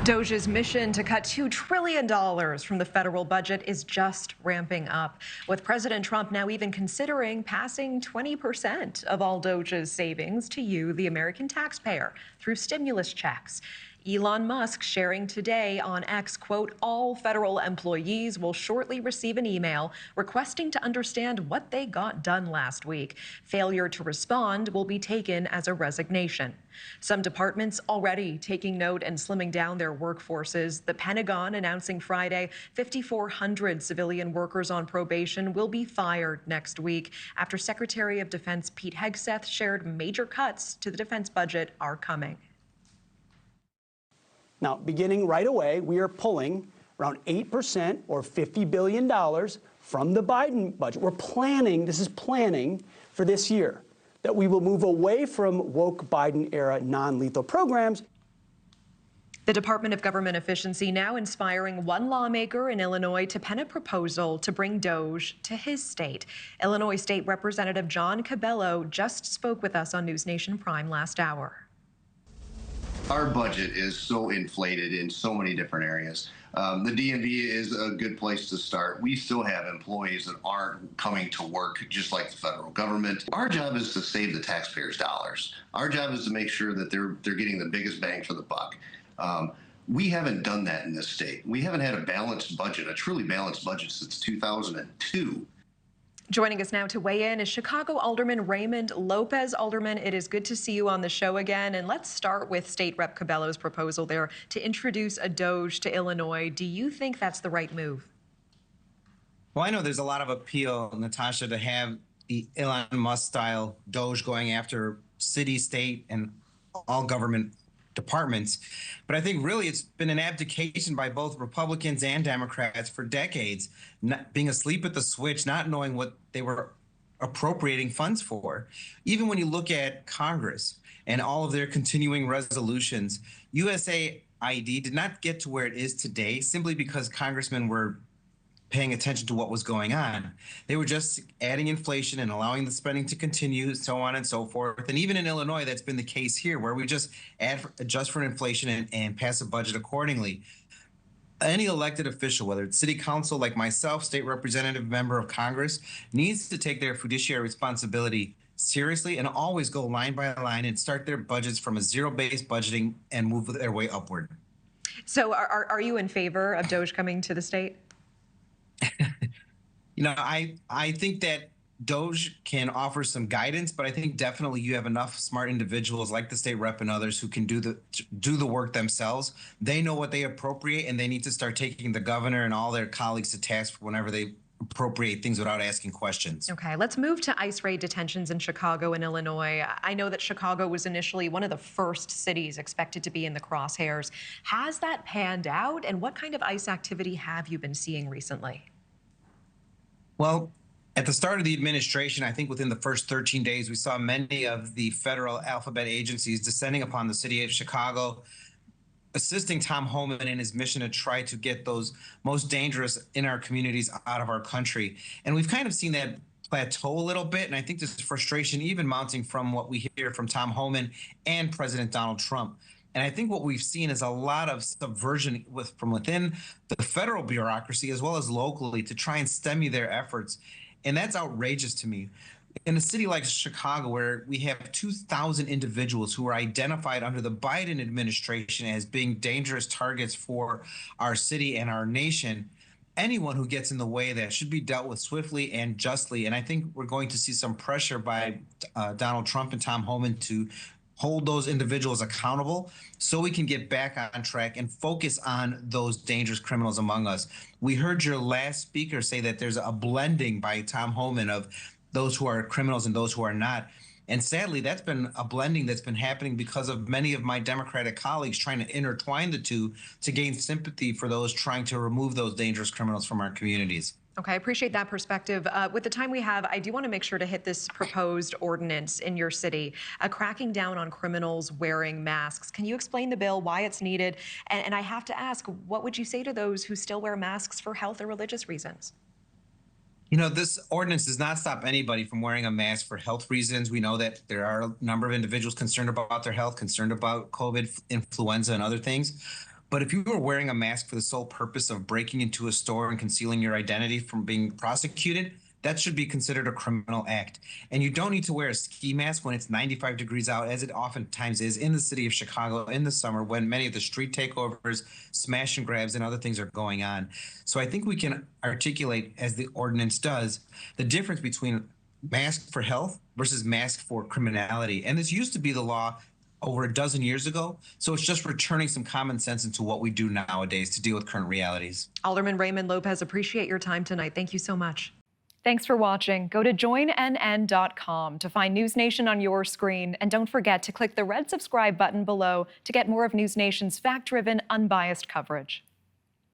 DOGE's mission to cut $2 trillion from the federal budget is just ramping up, with President Trump now even considering passing 20% of all DOGE's savings to you, the American taxpayer, through stimulus checks. Elon Musk sharing today on X, quote, all federal employees will shortly receive an email requesting to understand what they got done last week. Failure to respond will be taken as a resignation. Some departments already taking note and slimming down their workforces. The Pentagon announcing Friday 5,400 civilian workers on probation will be fired next week after Secretary of Defense Pete Hegseth shared major cuts to the defense budget are coming. Now, beginning right away, we are pulling around 8% or $50 billion from the Biden budget. We're planning, this is planning for this year, that we will move away from woke Biden-era non-lethal programs. The Department of Government Efficiency now inspiring one lawmaker in Illinois to pen a proposal to bring DOGE to his state. Illinois State Representative John Cabello just spoke with us on NewsNation Prime last hour. Our budget is so inflated in so many different areas. The DMV is a good place to start. We still have employees that aren't coming to work just like the federal government. Our job is to save the taxpayers' dollars. Our job is to make sure that they're getting the biggest bang for the buck. We haven't done that in this state. We haven't had a balanced budget, a truly balanced budget since 2002. Joining us now to weigh in is Chicago Alderman Raymond Lopez. Alderman, it is good to see you on the show again. And let's start with State Rep Cabello's proposal there to introduce a DOGE to Illinois. Do you think that's the right move? Well, I know there's a lot of appeal, Natasha, to have the Elon Musk-style DOGE going after city, state, and all government departments. But I think really it's been an abdication by both Republicans and Democrats for decades, not being asleep at the switch, not knowing what they were appropriating funds for. Even when you look at Congress and all of their continuing resolutions, USAID did not get to where it is today simply because congressmen were paying attention to what was going on. They were just adding inflation and allowing the spending to continue, so on and so forth. And even in Illinois, that's been the case here, where we just adjust for inflation and pass a budget accordingly. Any elected official, whether it's city council like myself, state representative, member of Congress, needs to take their fiduciary responsibility seriously and always go line by line and start their budgets from a zero-based budgeting and move their way upward. So are you in favor of DOGE coming to the state? You know, I think that DOGE can offer some guidance, but I think definitely you have enough smart individuals like the state rep and others who can do the work themselves. They know what they appropriate, and they need to start taking the governor and all their colleagues to task whenever they appropriate things without asking questions. Okay, let's move to ICE raid detentions in Chicago and Illinois. I know that Chicago was initially one of the first cities expected to be in the crosshairs. Has that panned out, and what kind of ICE activity have you been seeing recently? Well, at the start of the administration, I think within the first 13 days, we saw many of the federal alphabet agencies descending upon the city of Chicago, assisting Tom Homan in his mission to try to get those most dangerous in our communities out of our country. And we've kind of seen that plateau a little bit. And I think this frustration even mounting from what we hear from Tom Homan and President Donald Trump. And I think what we've seen is a lot of subversion from within the federal bureaucracy as well as locally to try and stymie their efforts. And that's outrageous to me. In a city like Chicago, where we have 2,000 individuals who are identified under the Biden administration as being dangerous targets for our city and our nation, anyone who gets in the way of that should be dealt with swiftly and justly. And I think we're going to see some pressure by Donald Trump and Tom Homan to hold those individuals accountable so we can get back on track and focus on those dangerous criminals among us. We heard your last speaker say that there's a blending by Tom Homan of those who are criminals and those who are not. And sadly, that's been a blending that's been happening because of many of my Democratic colleagues trying to intertwine the two to gain sympathy for those trying to remove those dangerous criminals from our communities. Okay, I appreciate that perspective. With the time we have, I do want to make sure to hit this proposed ordinance in your city, cracking down on criminals wearing masks. Can you explain the bill, why it's needed? And I have to ask, what would you say to those who still wear masks for health or religious reasons? You know, this ordinance does not stop anybody from wearing a mask for health reasons. We know that there are a number of individuals concerned about their health, concerned about COVID, influenza, and other things. But if you were wearing a mask for the sole purpose of breaking into a store and concealing your identity from being prosecuted, that should be considered a criminal act. And you don't need to wear a ski mask when it's 95 degrees out, as it oftentimes is in the city of Chicago in the summer when many of the street takeovers, smash and grabs, and other things are going on. So I think we can articulate, as the ordinance does, the difference between mask for health versus mask for criminality. And this used to be the law over a dozen years ago. So it's just returning some common sense into what we do nowadays to deal with current realities. Alderman Raymond Lopez, appreciate your time tonight. Thank you so much. Thanks for watching. Go to joinnn.com to find News Nation on your screen. And don't forget to click the red subscribe button below to get more of News Nation's fact-driven, unbiased coverage.